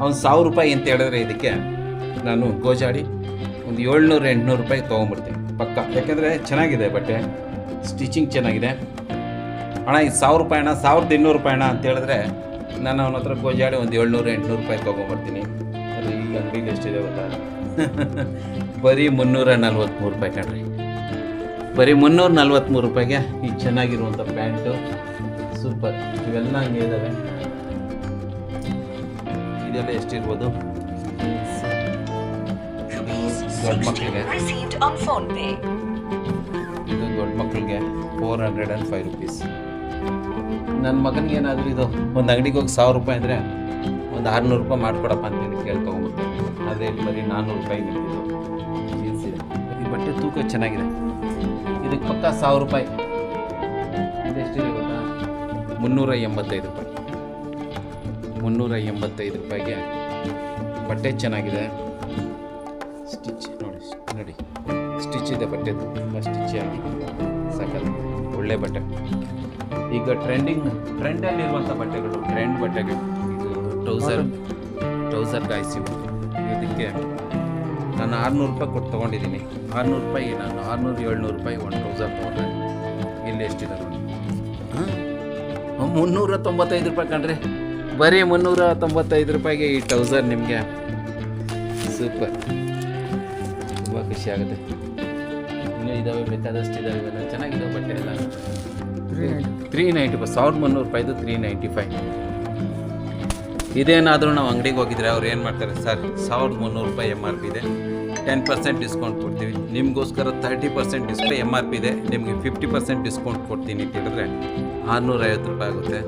ಅವ್ನು 1000 ರೂಪಾಯಿ ಅಂತ ಹೇಳಿದ್ರೆ ಇದಕ್ಕೆ ನಾನು ಗೋಜಾಡಿ ಒಂದು 700-800 ರೂಪಾಯಿ ತೊಗೊಂಬಿಡ್ತೀನಿ ಪಕ್ಕ. ಯಾಕೆಂದರೆ ಚೆನ್ನಾಗಿದೆ ಬಟ್ಟೆ, ಸ್ಟಿಚಿಂಗ್ ಚೆನ್ನಾಗಿದೆ. ಅಣ್ಣ ಇದು 1000 ರೂಪಾಯಿ ಅಣ್ಣ, 1200 ರೂಪಾಯಿ ಅಣ್ಣ ಅಂತ ಹೇಳಿದ್ರೆ ನಾನು ಅವನ ಹತ್ರ ಗೋಜಾಡಿ ಒಂದು 700-800 ರೂಪಾಯಿ ತೊಗೊಂಬರ್ತೀನಿ. ಅದು ಈ ಅಂಗಡಿಗೆ ಎಷ್ಟಿದೆ ಗೊತ್ತಾ? ಬರೀ 343 ರೂಪಾಯಿ ಕಣ್ರಿ. ಬರೀ 343 ರೂಪಾಯಿಗೆ ಈ ಚೆನ್ನಾಗಿರುವಂಥ ಪ್ಯಾಂಟು ಸೂಪರ್. ಇವೆಲ್ಲ ಹಂಗೆ ಇದ್ದಾವೆ. ಇದೆಲ್ಲ ಎಷ್ಟಿರ್ಬೋದು? ದೊಡ್ಡ ಮಕ್ಕಳಿಗೆ ಇದು ದೊಡ್ಡ ಮಕ್ಕಳಿಗೆ 405 ರೂಪೀಸ್. ನನ್ನ ಮಗನಿಗೆ ಏನಾದರೂ ಇದು ಒಂದು ಅಂಗಡಿಗೆ ಹೋಗಿ 1000 ರೂಪಾಯಿ ಅಂದರೆ ಒಂದು 600 ರೂಪಾಯಿ ಮಾಡಿಕೊಡಪ್ಪ ಅಂತೇಳಿ ಕೇಳಿ ತೊಗೊಂಡ್ಬಿಡ್ತಾರೆ. ಅದೇ ಬರೀ 400 ರೂಪಾಯಿಗೆ ಇದು ಜೀನ್ಸ್ ಇದೆ. ಈ ಬಟ್ಟೆ ತೂಕ ಚೆನ್ನಾಗಿದೆ. ಇದಕ್ಕೆ ಪಕ್ಕ 1000 ರೂಪಾಯಿ. ಇದು ಎಷ್ಟಿದೆ ಗೊತ್ತಾ? 385 ರೂಪಾಯಿ. 385 ರೂಪಾಯಿಗೆ ಬಟ್ಟೆ ಚೆನ್ನಾಗಿದೆ. ಸ್ಟಿಚ್ ನೋಡಿ ಸ್ಟಿಚ್ ಇದೆ ಬಟ್ಟೆ, ತುಂಬ ಸ್ಟಿಚ್ ಆಗಿ ಸಾಕಲ್ಲ, ಒಳ್ಳೆ ಬಟ್ಟೆ. ಈಗ ಟ್ರೆಂಡಲ್ಲಿರುವಂಥ ಬಟ್ಟೆಗಳು, ಟ್ರೆಂಡ್ ಬಟ್ಟೆಗಳು. ಇದು ಟ್ರೌಸರ್ ಗಾಯ್ಸ್ ಇವು. ಇದಕ್ಕೆ ನಾನು 600 ರೂಪಾಯಿ ಕೊಟ್ಟು ತೊಗೊಂಡಿದ್ದೀನಿ. 600 ರೂಪಾಯಿ ನಾನು 600-700 ರೂಪಾಯಿ ಒಂದು ಟ್ರೌಸರ್ ತೊಗೊಂಡೆ. ಇಲ್ಲಿ ಎಷ್ಟಿದೆ ನೋಡಿ, 395 ರೂಪಾಯಿ ಕಣ್ರಿ. ಬರೀ 395 ರೂಪಾಯಿಗೆ ಈ ಟ್ರೌಸರ್ ನಿಮಗೆ ಸೂಪರ್. ತುಂಬ ಖುಷಿ ಆಗುತ್ತೆ. ಇನ್ನೂ ಇದ್ದಾವೆ, ಬೇಕಾದಷ್ಟು ಇದ್ದಾವೆ. ಇವೆಲ್ಲ ಚೆನ್ನಾಗಿದ್ದಾವೆ ಬಟ್ಟೆ ಎಲ್ಲ. 390 1300 ರೂಪಾಯಿದು 395. ಇದೇನಾದರೂ ನಾವು ಅಂಗಡಿಗೆ ಹೋಗಿದ್ರೆ ಅವ್ರು ಏನು ಮಾಡ್ತಾರೆ, ಸರ್ 1300 ರೂಪಾಯಿ MRP ಇದೆ, 10% ಡಿಸ್ಕೌಂಟ್ ಕೊಡ್ತೀವಿ ನಿಮಗೋಸ್ಕರ, 30% ಡಿಸ್ಪ್ಲೇ MRP ಇದೆ, ನಿಮಗೆ 50% ಡಿಸ್ಕೌಂಟ್ ಕೊಡ್ತೀನಿ ಅಂತ ಹೇಳಿದ್ರೆ 650 ರೂಪಾಯಿ ಆಗುತ್ತೆ.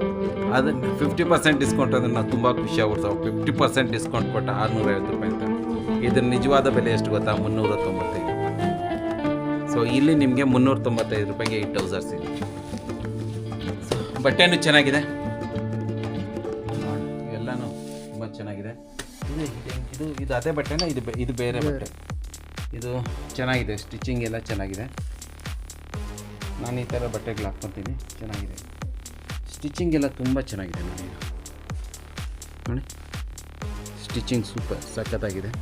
ಅದನ್ನು 50% ಡಿಸ್ಕೌಂಟ್ ಅಂದರೆ ನಾವು ತುಂಬ ಖುಷಿ ಆಗ್ಬಿಡ್ತಾವೆ. 50% ಡಿಸ್ಕೌಂಟ್ ಕೊಟ್ಟ 650 ರೂಪಾಯಿ ಅಂತ. ಇದ್ರ ನಿಜವಾದ ಬೆಲೆ ಎಷ್ಟು ಗೊತ್ತಾ? 395. ಸೊ ಇಲ್ಲಿ ನಿಮಗೆ 395 ರೂಪಾಯಿಗೆ ಈ ಟ್ರೌಸರ್ಸ್ ಇದೆ. ಬಟ್ಟೆನೂ ಚೆನ್ನಾಗಿದೆ, ಇವೆಲ್ಲನೂ ತುಂಬ ಚೆನ್ನಾಗಿದೆ. ಇದು ಅದೇ ಬಟ್ಟೆನ, ಇದು ಬೇರೆ ಬಟ್ಟೆ. ಇದು ಚೆನ್ನಾಗಿದೆ, ಸ್ಟಿಚಿಂಗ್ ಎಲ್ಲ ಚೆನ್ನಾಗಿದೆ. ನಾನು ಈ ಥರ ಬಟ್ಟೆಗಳು ಹಾಕ್ಕೊತೀನಿ, ಚೆನ್ನಾಗಿದೆ. ಸ್ಟಿಚಿಂಗ್ ಎಲ್ಲ ತುಂಬ ಚೆನ್ನಾಗಿದೆ ನೋಡಿ. ನೋಡಿ ಸ್ಟಿಚಿಂಗ್ ಸೂಪರ್, ಸಖತ್ತಾಗಿದೆ.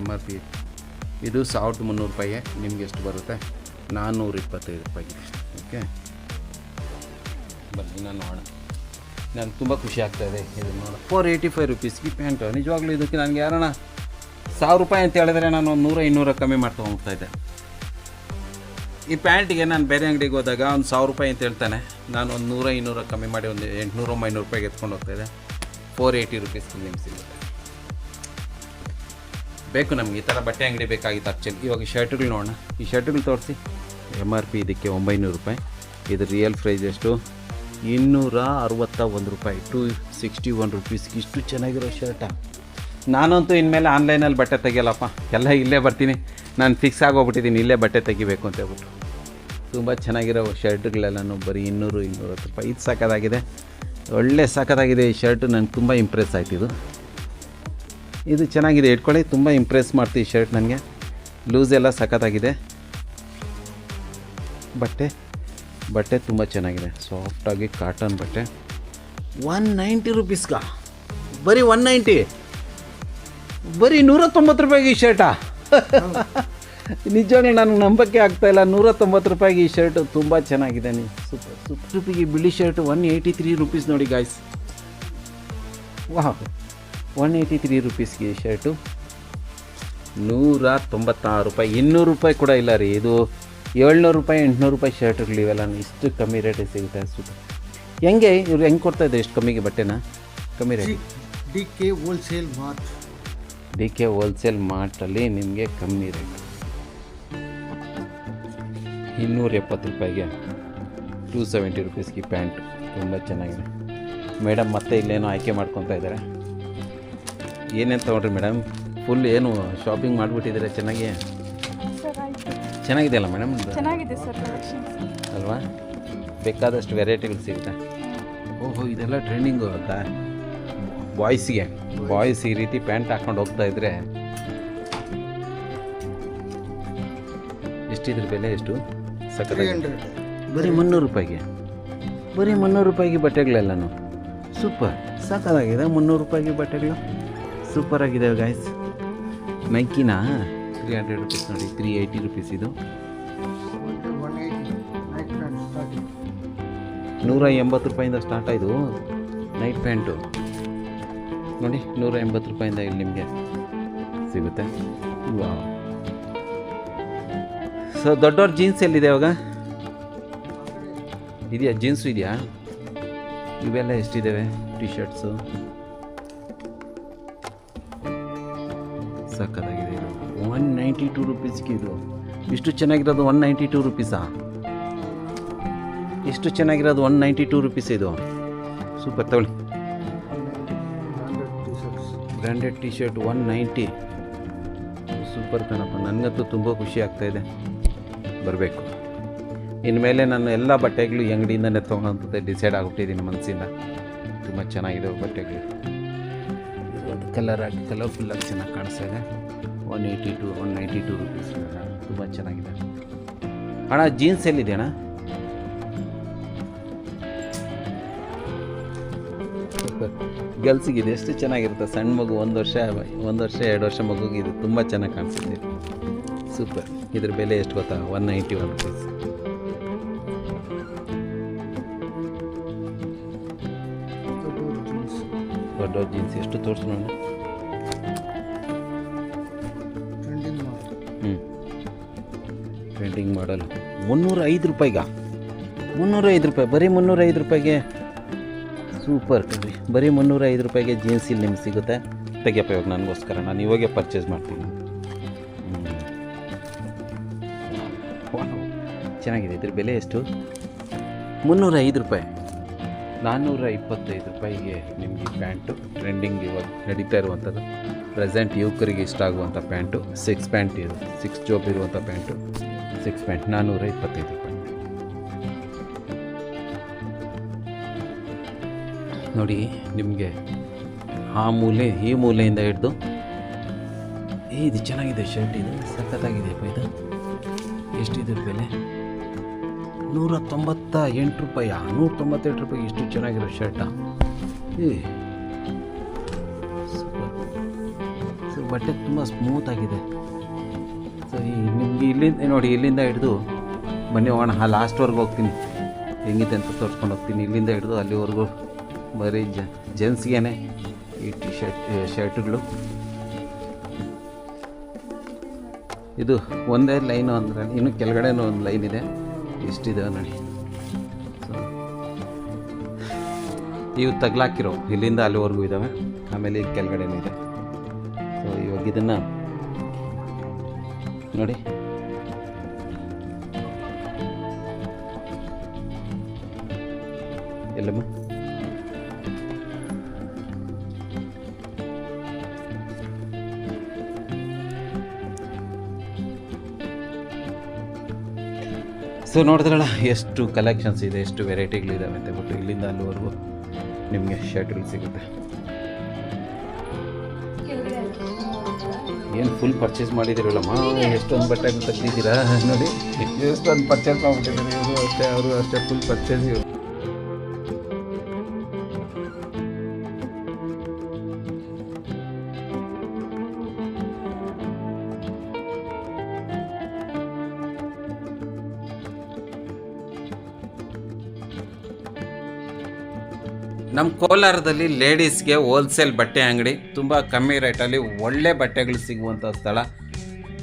MRP ಇದು 1300 ರೂಪಾಯಿ. ನಿಮ್ಗೆ ಎಷ್ಟು ಬರುತ್ತೆ? 425 ರೂಪಾಯಿಗೆ. ಓಕೆ, ಬನ್ನಿ ನಾನು ನೋಡೋಣ. ನನಗೆ ತುಂಬ ಖುಷಿ ಆಗ್ತಾಯಿದೆ ಇದನ್ನು ನೋಡೋಣ. 485 ರೂಪೀಸ್ಗೆ ಪ್ಯಾಂಟು. ನಿಜವಾಗ್ಲೂ ಇದಕ್ಕೆ ನನಗೆ ಯಾರಣ್ಣ 1000 ರೂಪಾಯಿ ಅಂತ ಹೇಳಿದ್ರೆ ನಾನು ಒಂದು 100-200 ಕಮ್ಮಿ ಮಾಡ್ತಾ ಹೋಗ್ತಾಯಿದ್ದೆ. ಈ ಪ್ಯಾಂಟಿಗೆ ನಾನು ಬೇರೆ ಅಂಗಡಿಗೆ ಹೋದಾಗ ಒಂದು 1000 ರೂಪಾಯಿ ಅಂತ ಹೇಳ್ತಾನೆ, ನಾನು ಒಂದು 100-200 ಕಮ್ಮಿ ಮಾಡಿ ಒಂದು 800-900 ರೂಪಾಯಿಗೆ ಎತ್ಕೊಂಡು ಹೋಗ್ತಾಯಿದ್ದೆ. 480 ರೂಪೀಸ್ಗೆ ನಿಮ್ಗೆ ಸಿಗುತ್ತೆ. ಬೇಕು ನಮಗೆ ಈ ಥರ ಬಟ್ಟೆ ಅಂಗಡಿ ಬೇಕಾಗಿತ್ತು ಆ್ಯಕ್ಚುಲಿ. ಇವಾಗ ಶರ್ಟ್ಗಳು ನೋಡೋಣ. ಈ ಶರ್ಟ್ಗಳು ತೋರಿಸಿ. MRP ಇದಕ್ಕೆ 900 ರೂಪಾಯಿ. ಇದು ರಿಯಲ್ ಪ್ರೈಸ್ ಎಷ್ಟು? 261 ರೂಪಾಯಿ, 261 ರೂಪೀಸ್ಗೆ ಇಷ್ಟು ಚೆನ್ನಾಗಿರೋ ಶರ್ಟ. ನಾನಂತೂ ಇನ್ಮೇಲೆ ಆನ್ಲೈನಲ್ಲಿ ಬಟ್ಟೆ ತೆಗಿಯಲ್ಲಪ್ಪ, ಎಲ್ಲ ಇಲ್ಲೇ ಬರ್ತೀನಿ. ನಾನು ಫಿಕ್ಸ್ ಆಗೋಗ್ಬಿಟ್ಟಿದ್ದೀನಿ, ಇಲ್ಲೇ ಬಟ್ಟೆ ತೆಗಿಬೇಕು ಅಂತ ಹೇಳ್ಬಿಟ್ಟು. ತುಂಬ ಚೆನ್ನಾಗಿರೋ ಶರ್ಟ್ಗಳೆಲ್ಲನೂ ಬರೀ 200-210 ರೂಪಾಯಿ. ಇದು ಸಖತ್ತಾಗಿದೆ, ಒಳ್ಳೆ ಸಖತ್ತಾಗಿದೆ ಈ ಶರ್ಟು. ನನಗೆ ತುಂಬ ಇಂಪ್ರೆಸ್ ಆಯ್ತು. ಇದು ಚೆನ್ನಾಗಿದೆ, ಇಟ್ಕೊಳ್ಳಿ. ತುಂಬ ಇಂಪ್ರೆಸ್ ಮಾಡ್ತೀವಿ ಈ ಶರ್ಟ್ ನನಗೆ. ಲೂಸ್ ಎಲ್ಲ ಸಖತ್ತಾಗಿದೆ. ಬಟ್ಟೆ ತುಂಬ ಚೆನ್ನಾಗಿದೆ, ಸಾಫ್ಟಾಗಿ ಕಾಟನ್ ಬಟ್ಟೆ. 190 ರೂಪೀಸ್ಗಾ? ಬರೀ 190, ಬರೀ 190 ರೂಪಾಯಿಗೆ ಈ ಶರ್ಟಾ? ನಿಜವಾಗ್ಲೂ ನನಗೆ ನಂಬಕ್ಕೆ ಆಗ್ತಾಯಿಲ್ಲ. 190 ರೂಪಾಯಿಗೆ ಈ ಶರ್ಟು ತುಂಬ ಚೆನ್ನಾಗಿದೆ. ನೀವು ಸೂಪರ್ ರೂಪಾಯಿಗೆ ಬಿಳಿ ಶರ್ಟು 183 ರೂಪೀಸ್ ನೋಡಿ ಗಾಯ್ಸ್. ವಾಹ್, 183 ರೂಪೀಸ್ಗೆ ಈ ಶರ್ಟು 196 ರೂಪಾಯಿ. 200 ರೂಪಾಯಿ ಕೂಡ ಇಲ್ಲ ರೀ. ಇದು 700 ರೂಪಾಯಿ 800 ರೂಪಾಯಿ ಶರ್ಟ್ಗಳು ಇವೆಲ್ಲ ಇಷ್ಟು ಕಮ್ಮಿ ರೇಟಿಗೆ ಸಿಗುತ್ತೆ. ಸೂಪರ್. ಹೆಂಗೆ ಇವ್ರು ಹೆಂಗೆ ಕೊಡ್ತಾಯಿದ್ದಾರೆ ಇಷ್ಟು ಕಮ್ಮಿಗೆ ಬಟ್ಟೆನ? ಕಮ್ಮಿ ರೇಟ್. DK ಹೋಲ್ಸೇಲ್ ಮಾರ್ಟಲ್ಲಿ ನಿಮಗೆ ಕಮ್ಮಿ ರೇಟ್. 270 ರೂಪಾಯಿಗೆ 270 ರೂಪೀಸ್ಗೆ ಪ್ಯಾಂಟ್ ತುಂಬ ಚೆನ್ನಾಗಿದೆ. ಮೇಡಮ್ ಮತ್ತೆ ಇಲ್ಲೇನೋ ಆಯ್ಕೆ ಮಾಡ್ಕೊತಾ ಇದ್ದಾರೆ. ಏನೇನು ತೊಗೊಂಡ್ರಿ ಮೇಡಮ್? ಫುಲ್ ಏನು ಶಾಪಿಂಗ್ ಮಾಡಿಬಿಟ್ಟಿದ್ದೀರಾ? ಚೆನ್ನಾಗಿದೆ ಅಲ್ಲ ಮೇಡಮ್? ಚೆನ್ನಾಗಿದೆ ಸರ್ ಅಲ್ವಾ? ಬೇಕಾದಷ್ಟು ವೆರೈಟಿಗಳು ಸಿಗುತ್ತೆ. ಓಹೋ, ಇದೆಲ್ಲ ಟ್ರೆಂಡಿಂಗು ಗೊತ್ತಾ ಬಾಯ್ಸ್ಗೆ. ಬಾಯ್ಸ್ ಈ ರೀತಿ ಪ್ಯಾಂಟ್ ಹಾಕ್ಕೊಂಡು ಹೋಗ್ತಾ ಇದ್ರೆ ಎಷ್ಟಿದ್ರ ಬೆಲೆ? ಎಷ್ಟು ಸಖತ್ತಾಗಿದೆ. ಬರೀ 300 ರೂಪಾಯಿಗೆ, ಬರೀ 300 ರೂಪಾಯಿಗೆ ಬಟ್ಟೆಗಳೆಲ್ಲನೂ ಸೂಪರ್ ಸಖತ್ತಾಗಿದೆ. 300 ರೂಪಾಯಿಗೆ ಬಟ್ಟೆಗಳು ಸೂಪರಾಗಿದೆ ಗಾಯ್ಸ್. ನೈಕಿನಾ 300 ರೂಪೀಸ್ ನೋಡಿ, 380 ರೂಪೀಸ್. ಇದು 180 ರೂಪಾಯಿಂದ ಸ್ಟಾರ್ಟ್ ಆಯಿತು ನೈಟ್ ಪ್ಯಾಂಟು ನೋಡಿ. 180 ರೂಪಾಯಿಂದ ಇಲ್ಲಿ ನಿಮಗೆ ಸಿಗುತ್ತೆ. ವಾವ್, ಸೊ ದೊಡ್ಡವ್ರ ಜೀನ್ಸ್ ಎಲ್ಲಿದೆ ಇವಾಗ? ಇದೆಯಾ ಜೀನ್ಸು ಇದೆಯಾ? ಇವೆಲ್ಲ ಎಷ್ಟಿದ್ದಾವೆ ಟಿ ಶರ್ಟ್ಸು? ಸಕ್ಕತ್ತಾಗಿದೆ ಇದು. 192 ರುಪೀಸ್ಗೆ ಇದು. ಇಷ್ಟು ಚೆನ್ನಾಗಿರೋದು 192 ರುಪೀಸಾ? ಎಷ್ಟು ಚೆನ್ನಾಗಿರೋದು 192 ರುಪೀಸ್ ಇದು. ಸೂಪರ್, ತಗೊಳ್ಳಿ. Branded T shirt 190. ಸೂಪರ್ ಕಣಪ್ಪ, ನನಗಂತೂ ತುಂಬ ಖುಷಿ ಆಗ್ತಾಯಿದೆ. ಬರಬೇಕು ಇನ್ಮೇಲೆ ನಾನು ಎಲ್ಲ ಬಟ್ಟೆಗಳು ಈ ಅಂಗಡಿಯಿಂದನೇ ತೊಗೊಳಂತ ಡಿಸೈಡ್ ಆಗಿಬಿಟ್ಟಿದ್ದೀನಿ ಮನಸ್ಸಿಂದ. ತುಂಬ ಚೆನ್ನಾಗಿದೆ ಬಟ್ಟೆಗಳು. ಒಂದು ಕಲರ್ಫುಲ್ಲಾಗಿ ಚೆನ್ನಾಗಿ ಕಾಣಿಸ್ತಾ ಇದೆ. 192 ರುಪೀಸ್. ತುಂಬ ಚೆನ್ನಾಗಿದೆ ಅಣ್ಣ. ಜೀನ್ಸ್ ಎಲ್ಲಿದೆ ಅಣ್ಣ? ಗರ್ಲ್ಸಿಗಿದೆ. ಎಷ್ಟು ಚೆನ್ನಾಗಿರುತ್ತೆ. ಸಣ್ಣ ಮಗು 1 ವರ್ಷ 2 ವರ್ಷ ಮಗುಗಿದೆ. ತುಂಬ ಚೆನ್ನಾಗಿ ಕಾಣಿಸುತ್ತೆ. ಸೂಪರ್. ಇದ್ರ ಬೆಲೆ ಎಷ್ಟು ಗೊತ್ತಾ? 191 ರುಪೀಸ್. ದೊಡ್ಡ ಜೀನ್ಸ್ ಎಷ್ಟು ತೋರಿಸು ನೋಡಿ. ಟ್ರೆಂಡಿಂಗ್ ಮಾಡಲ್ 305 ರೂಪಾಯಿಗ. 305 ರೂಪಾಯಿ, ಬರೀ 305 ರೂಪಾಯಿಗೆ. ಸೂಪರ್ ಕಣ್ರಿ, ಬರೀ 305 ರೂಪಾಯಿಗೆ ಜೀನ್ಸ್ ಇಲ್ಲಿ ನಿಮ್ಗೆ ಸಿಗುತ್ತೆ. ತೆಗಿಯಪ್ಪ ಇವಾಗ ನನಗೋಸ್ಕರ, ನಾನು ಇವಾಗೆ ಪರ್ಚೇಸ್ ಮಾಡ್ತೀನಿ. ಚೆನ್ನಾಗಿದೆ. ಇದ್ರ ಬೆಲೆ ಎಷ್ಟು? 305 ರೂಪಾಯಿ. 425 ರೂಪಾಯಿಗೆ ನಿಮಗೆ ಪ್ಯಾಂಟು. ಟ್ರೆಂಡಿಂಗ್ ಇವಾಗ ನಡೀತಾ ಇರುವಂಥದ್ದು, ಪ್ರೆಸೆಂಟ್ ಯುವಕರಿಗೆ ಇಷ್ಟ ಆಗುವಂಥ ಪ್ಯಾಂಟು. 6 ಪ್ಯಾಂಟ್ ಇದು, 6 ಜೋಬ್ ಇರುವಂಥ ಪ್ಯಾಂಟು. 6 ಪ್ಯಾಂಟ್ 425 ರೂಪಾಯಿ. ನೋಡಿ ನಿಮಗೆ ಆ ಮೂಲೆ ಈ ಮೂಲೆಯಿಂದ ಹಿಡಿದು ಇದು ಚೆನ್ನಾಗಿದೆ ಶರ್ಟ್. ಇದು ಸಖತ್ತಾಗಿದೆಯಪ್ಪ. ಇದು ಎಷ್ಟಿದೆ ಬೆಲೆ? 198 ರೂಪಾಯಿ. 198 ರೂಪಾಯಿಗೆ ಇಷ್ಟು ಚೆನ್ನಾಗಿರೋ ಶರ್ಟಾ? ಸೊ ಬಟ್ಟೆ ತುಂಬ ಸ್ಮೂತಾಗಿದೆ. ಸೊ ನಿಮಗೆ ಇಲ್ಲಿಂದ ನೋಡಿ, ಇಲ್ಲಿಂದ ಹಿಡಿದು ಬನ್ನಿ ಹೋಗೋಣ. ಲಾಸ್ಟ್ವರೆಗೂ ಹೋಗ್ತೀನಿ, ಹೆಂಗಿದೆ ಅಂತ ತೋರಿಸ್ಕೊಂಡು ಹೋಗ್ತೀನಿ. ಇಲ್ಲಿಂದ ಹಿಡಿದು ಅಲ್ಲಿವರೆಗೂ ಬರೀ ಜೆಂಟ್ಸ್ಗೇನೆ ಈ ಶರ್ಟ್ಗಳು. ಇದು ಒಂದೇ ಲೈನು ಅಂದರೆ, ಇನ್ನು ಕೆಳಗಡೆನೂ ಒಂದು ಲೈನ್ ಇದೆ. ಎಷ್ಟಿದೆ ನೋಡಿ. ಸೊ ಇವು ತಗ್ಲಾಕಿರೋ ಇಲ್ಲಿಂದ ಅಲ್ಲಿವರೆಗೂ ಇದ್ದಾವೆ. ಆಮೇಲೆ ಈಗ ಕೆಳಗಡೆನೂ ಇದೆ. ಸೊ ಇವಾಗ ಇದನ್ನು ನೋಡಿ. ಎಲ್ಲಮ್ಮ ಸೊ ನೋಡಿದ್ರಲ್ಲ ಎಷ್ಟು ಕಲೆಕ್ಷನ್ಸ್ ಇದೆ, ಎಷ್ಟು ವೆರೈಟಿಗಳಿದ್ದಾವೆ ಅಂತ ಬಿಟ್ಟು. ಇಲ್ಲಿಂದ ಅಲ್ಲಿವರೆಗೂ ನಿಮಗೆ ಶರ್ಟ್ಗಳು ಸಿಗುತ್ತೆ. ಏನು ಫುಲ್ ಪರ್ಚೇಸ್ ಮಾಡಿದ್ದೀರಲ್ಲಮ್ಮ, ಎಷ್ಟೊಂದು ಬಟ್ಟೆಗಳು ತೆಗ್ದಿದ್ದೀರಾ ನೋಡಿ. ಎಷ್ಟೊಂದು ಪರ್ಚೇಸ್ ಮಾಡಿಬಿಟ್ಟಿದ್ದಾರೆ ಇವರು ಅಷ್ಟೇ, ಅವರು ಅಷ್ಟೇ ಫುಲ್ ಪರ್ಚೇಸ್. ಇವರು ನಮ್ಮ ಕೋಲಾರದಲ್ಲಿ ಲೇಡೀಸ್ಗೆ ಹೋಲ್ಸೇಲ್ ಬಟ್ಟೆ ಅಂಗಡಿ, ತುಂಬ ಕಮ್ಮಿ ರೇಟಲ್ಲಿ ಒಳ್ಳೆ ಬಟ್ಟೆಗಳು ಸಿಗುವಂಥ ಸ್ಥಳ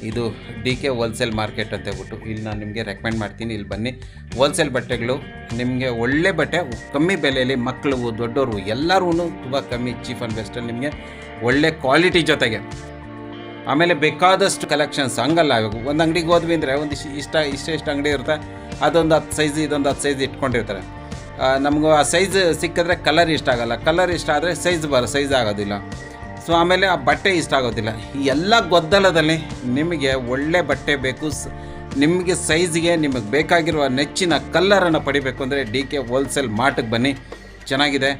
ಇದು. DK ಹೋಲ್ಸೇಲ್ ಮಾರ್ಕೆಟ್ ಅಂತ ಹೇಳ್ಬಿಟ್ಟು ಇಲ್ಲಿ ನಾನು ನಿಮಗೆ ರೆಕಮೆಂಡ್ ಮಾಡ್ತೀನಿ. ಇಲ್ಲಿ ಬನ್ನಿ, ಹೋಲ್ಸೇಲ್ ಬಟ್ಟೆಗಳು ನಿಮಗೆ ಒಳ್ಳೆ ಬಟ್ಟೆ ಕಮ್ಮಿ ಬೆಲೆಯಲ್ಲಿ, ಮಕ್ಕಳು ದೊಡ್ಡವರು ಎಲ್ಲರೂ ತುಂಬ ಕಮ್ಮಿ ಚೀಪ್ ಆ್ಯಂಡ್ ಬೆಸ್ಟಲ್ಲಿ ನಿಮಗೆ ಒಳ್ಳೆ ಕ್ವಾಲಿಟಿ ಜೊತೆಗೆ. ಆಮೇಲೆ ಬೇಕಾದಷ್ಟು ಕಲೆಕ್ಷನ್ಸ್. ಹಂಗಲ್ಲ, ಒಂದು ಅಂಗಡಿಗೆ ಹೋದ್ವಿ ಅಂದರೆ ಒಂದು ಇಷ್ಟು ಅಂಗಡಿ ಇರುತ್ತೆ. ಅದೊಂದು 10 ಸೈಜ್, ಇದೊಂದು 10 ಸೈಜ್ ಇಟ್ಕೊಂಡಿರ್ತಾರೆ. ನಮಗೂ ಆ ಸೈಜ್ ಸಿಕ್ಕಿದ್ರೆ ಕಲರ್ ಇಷ್ಟ ಆಗೋಲ್ಲ, ಕಲರ್ ಇಷ್ಟ ಆದರೆ ಸೈಜ್ ಆಗೋದಿಲ್ಲ. ಸೊ ಆಮೇಲೆ ಆ ಬಟ್ಟೆ ಇಷ್ಟ ಆಗೋದಿಲ್ಲ. ಈ ಎಲ್ಲ ಗದ್ದಲದಲ್ಲಿ ನಿಮಗೆ ಒಳ್ಳೆ ಬಟ್ಟೆ ಬೇಕು, ನಿಮಗೆ ಸೈಜ್ಗೆ ನಿಮಗೆ ಬೇಕಾಗಿರುವ ನೆಚ್ಚಿನ ಕಲ್ಲರನ್ನು ಪಡಿಬೇಕು ಅಂದರೆ DK ಹೋಲ್ಸೇಲ್ ಮಾರ್ಟಿಗೆ ಬನ್ನಿ. ಚೆನ್ನಾಗಿದೆ.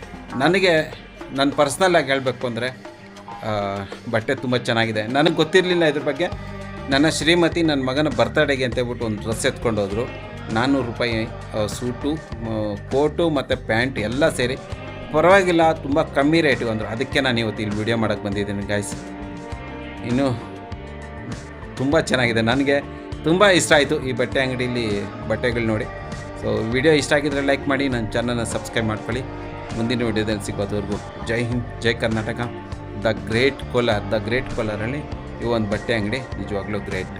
ನನಗೆ ನನ್ನ ಪರ್ಸ್ನಲ್ಲಾಗಿ ಹೇಳಬೇಕು ಅಂದರೆ ಬಟ್ಟೆ ತುಂಬ ಚೆನ್ನಾಗಿದೆ. ನನಗೆ ಗೊತ್ತಿರಲಿಲ್ಲ ಇದ್ರ ಬಗ್ಗೆ. ನನ್ನ ಶ್ರೀಮತಿ ನನ್ನ ಮಗನ ಬರ್ತಡೇಗೆ ಅಂತೇಳ್ಬಿಟ್ಟು ಒಂದು ಡ್ರೆಸ್ ಎತ್ಕೊಂಡು ಹೋದರು. 400 ರೂಪಾಯಿ ಸೂಟು, ಕೋಟು ಮತ್ತು ಪ್ಯಾಂಟ್ ಎಲ್ಲ ಸೇರಿ. ಪರವಾಗಿಲ್ಲ, ತುಂಬ ಕಮ್ಮಿ ರೇಟಿಗೆ ಅಂದರು. ಅದಕ್ಕೆ ನಾನು ಇವತ್ತು ಇಲ್ಲಿ ವಿಡಿಯೋ ಮಾಡೋಕ್ಕೆ ಬಂದಿದ್ದೀನಿ ಗಾಯ್ಸ್. ಇನ್ನು ತುಂಬ ಚೆನ್ನಾಗಿದೆ. ನನಗೆ ತುಂಬ ಇಷ್ಟ ಆಯಿತು ಈ ಬಟ್ಟೆ ಅಂಗಡಿಯಲ್ಲಿ ಬಟ್ಟೆಗಳು ನೋಡಿ. ಸೊ ವಿಡಿಯೋ ಇಷ್ಟ ಆಗಿದ್ದರೆ ಲೈಕ್ ಮಾಡಿ, ನನ್ನ ಚಾನಲ್ನ ಸಬ್ಸ್ಕ್ರೈಬ್ ಮಾಡ್ಕೊಳ್ಳಿ. ಮುಂದಿನ ವಿಡಿಯೋದಲ್ಲಿ ಸಿಗೋದವರೆಗೂ ಜೈ ಹಿಂದ್, ಜೈ ಕರ್ನಾಟಕ. ದ ಗ್ರೇಟ್ ಕೋಲಾರಲ್ಲಿ ಈ ಒಂದು ಬಟ್ಟೆ ಅಂಗಡಿ ನಿಜವಾಗ್ಲೂ ಗ್ರೇಟ್.